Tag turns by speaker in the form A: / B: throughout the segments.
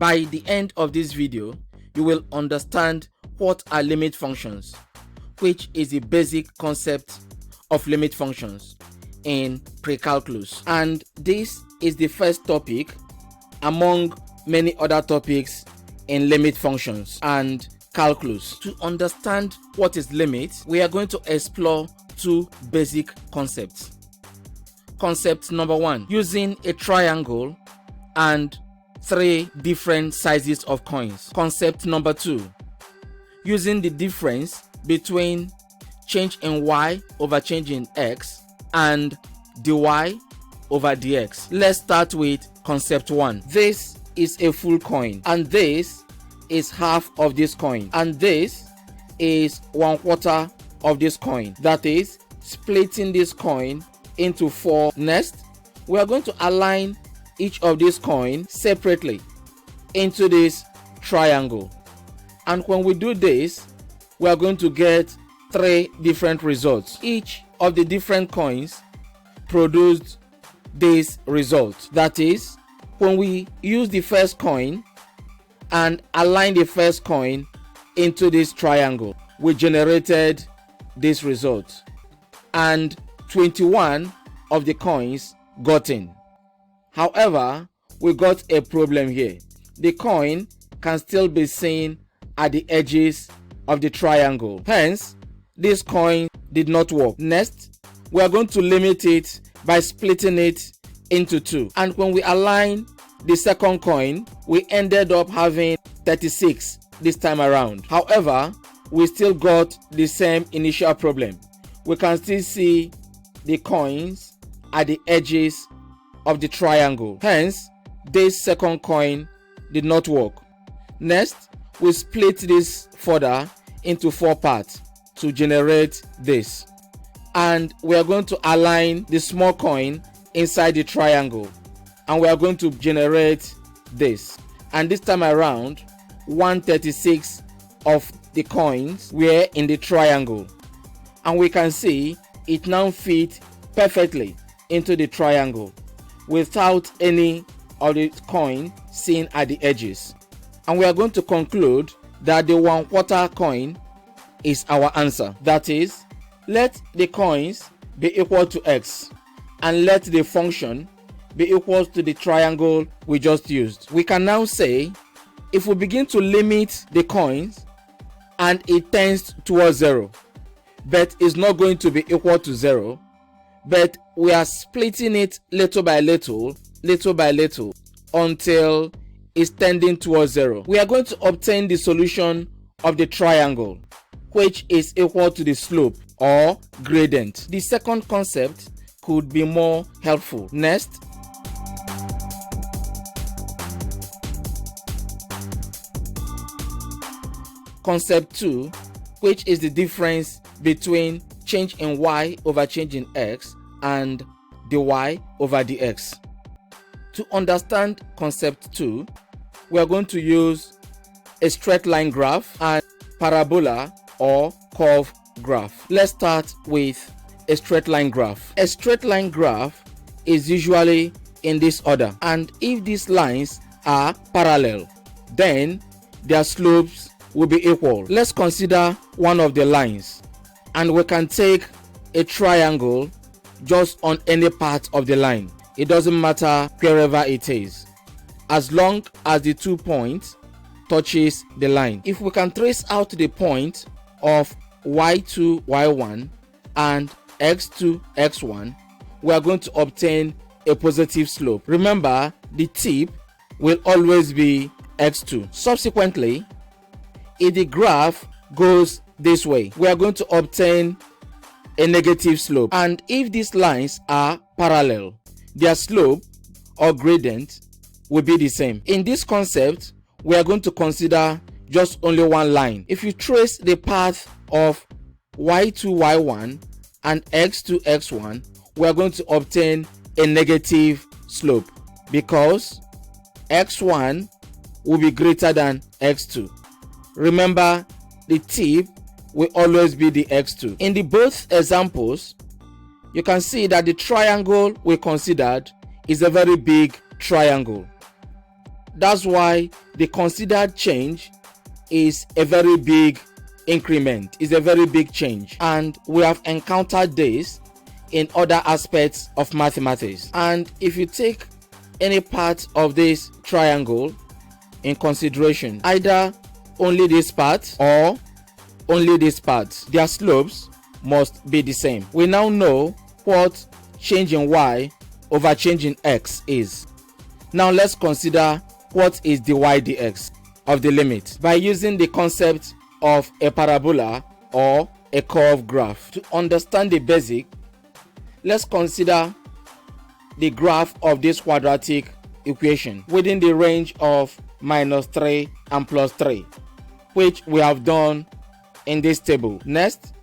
A: By the end of this video, you will understand what are limit functions, which is the basic concept of limit functions in pre-calculus. And this is the first topic among many other topics in limit functions and calculus. To understand what is limit, we are going to explore two basic concepts. Concept number one, using a triangle and three different sizes of coins. Concept number two, using the difference between change in y over change in x and dy over dx. Let's start with concept one. This is a full coin and this is half of this coin and this is 1/4 of this coin. That is splitting this coin into 4. Next, we are going to align each of these coins separately into this triangle, and when we do this, we are going to get 3 different results. Each of the different coins produced this result. That is, when we use the first coin and align the first coin into this triangle, we generated this result, and 21 of the coins got in. However, we got a problem here. The coin can still be seen at the edges of the triangle. Hence, this coin did not work. Next, we are going to limit it by splitting it into 2. And when we align the second coin, we ended up having 36 this time around. However, we still got the same initial problem. We can still see the coins at the edges of the triangle. Hence, this second coin did not work. Next, we split this further into 4 parts to generate this. And we are going to align the small coin inside the triangle, and we are going to generate this. And this time around, 1/36 of the coins were in the triangle, and we can see it now fits perfectly into the triangle without any of the coin seen at the edges. And we are going to conclude that the 1/4 coin is our answer. That is, let the coins be equal to x and let the function be equal to the triangle we just used. We can now say, if we begin to limit the coins and it tends towards 0, but it's not going to be equal to 0, but we are splitting it little by little until it's tending towards 0, we are going to obtain the solution of the triangle, which is equal to the slope or gradient. The second concept could be more helpful. Next, concept 2, which is the difference between change in y over change in x and dy over dx. To understand concept 2, we are going to use a straight line graph and parabola or curve graph. Let's start with a straight line graph. A straight line graph is usually in this order, and if these lines are parallel, then their slopes will be equal. Let's consider one of the lines, and we can take a triangle just on any part of the line. It doesn't matter wherever it is, as long as the 2 points touches the line. If we can trace out the point of y2, y1 and x2, x1, we are going to obtain a positive slope. Remember, the tip will always be x2. Subsequently, if the graph goes this way, we are going to obtain a negative slope. And if these lines are parallel, their slope or gradient will be the same. In this concept, we are going to consider just only one line. If you trace the path of y2, y1 and x2, x1, we are going to obtain a negative slope because x1 will be greater than x2. Remember, the tip will always be the x2. In the both examples, you can see that the triangle we considered is a very big triangle. that's why the considered change is a very big increment, is a very big change, and we have encountered this in other aspects of mathematics. And if you take any part of this triangle in consideration, either only this part or only this part, their slopes must be the same. We now know what change in y over change in x is. Now let's consider what is dy dx of the limit by using the concept of a parabola or a curve graph. To understand the basic, let's consider the graph of this quadratic equation within the range of -3 and +3, which we have done in this table. Next,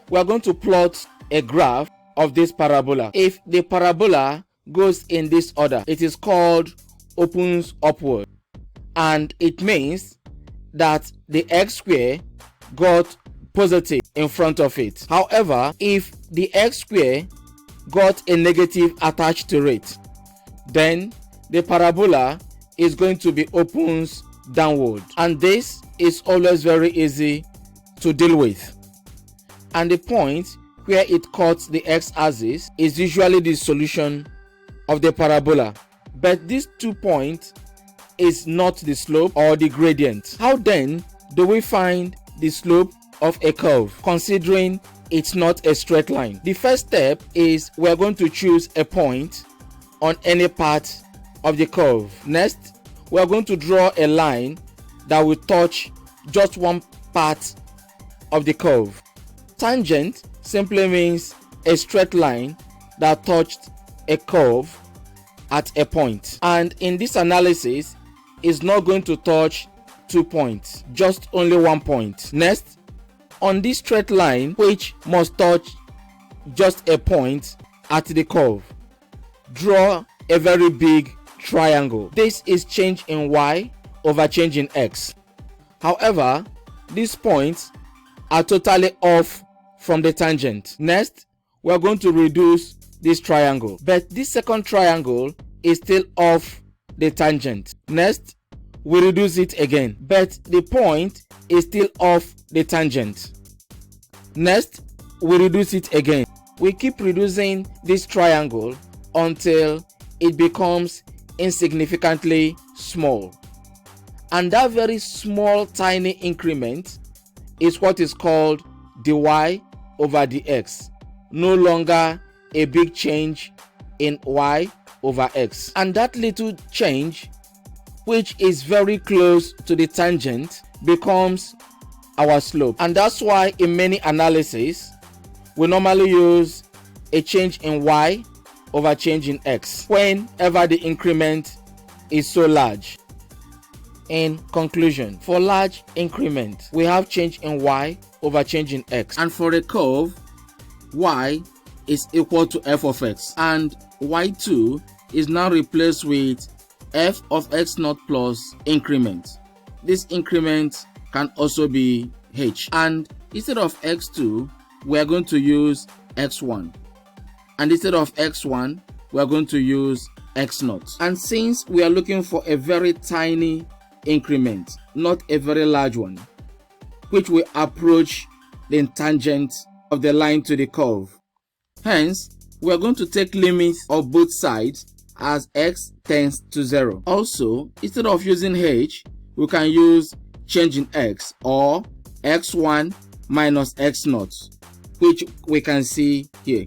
A: we are going to plot a graph of this parabola. If the parabola goes in this order, it is called opens upward, and it means that the x square got positive in front of it. However, if the x square got a negative attached to it, then the parabola is going to be opens downward, and this is always very easy to deal with. And the point where it cuts the x-axis is usually the solution of the parabola, but these 2 points is not the slope or the gradient. How then do we find the slope of a curve, considering it's not a straight line? The first step is we're going to choose a point on any part of the curve. Next, we're going to draw a line that will touch just one part of the curve. Tangent simply means a straight line that touched a curve at a point, and in this analysis is not going to touch 2 points, just only 1 point. Next, on this straight line, which must touch just a point at the curve, draw a very big triangle. This is change in y over change in x. However, these points are totally off from the tangent. Next, we are going to reduce this triangle, but this second triangle is still off the tangent. Next, we reduce it again, but the point is still off the tangent. Next, we reduce it again. We keep reducing this triangle until it becomes insignificantly small, and that very small tiny increment is what is called dy over dx, no longer a big change in y over x. And that little change, which is very close to the tangent, becomes our slope. And that's why in many analyses we normally use a change in y over change in x whenever the increment is so large. In conclusion, for large increment, we have change in y over change in x, and for a curve, y is equal to f of x, and y2 is now replaced with f of x naught plus increment. This increment can also be h, and instead of x2 we are going to use x1, and instead of x1 we are going to use x0. And since we are looking for a very tiny increment, not a very large one, which will approach the tangent of the line to the curve, hence we are going to take limits of both sides as x tends to 0. Also, instead of using h, we can use change in x, or x1 minus x0, which we can see here.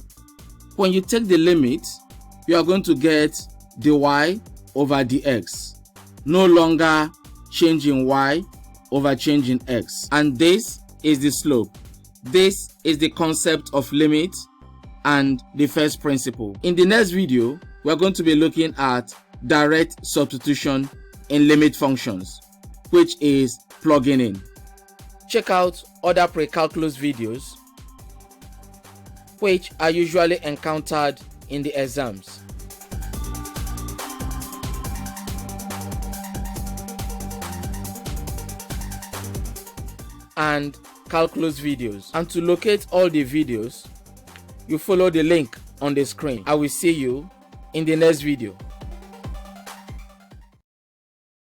A: When you take the limit, you are going to get dy over dx, no longer change in y over change in x, and this is the slope. This is the concept of limit and the first principle. In the next video, we are going to be looking at direct substitution in limit functions, which is plugging in. Check out other pre-calculus videos which are usually encountered in the exams. And calculus videos. And to locate all the videos, you follow the link on the screen. I will see you in the next video.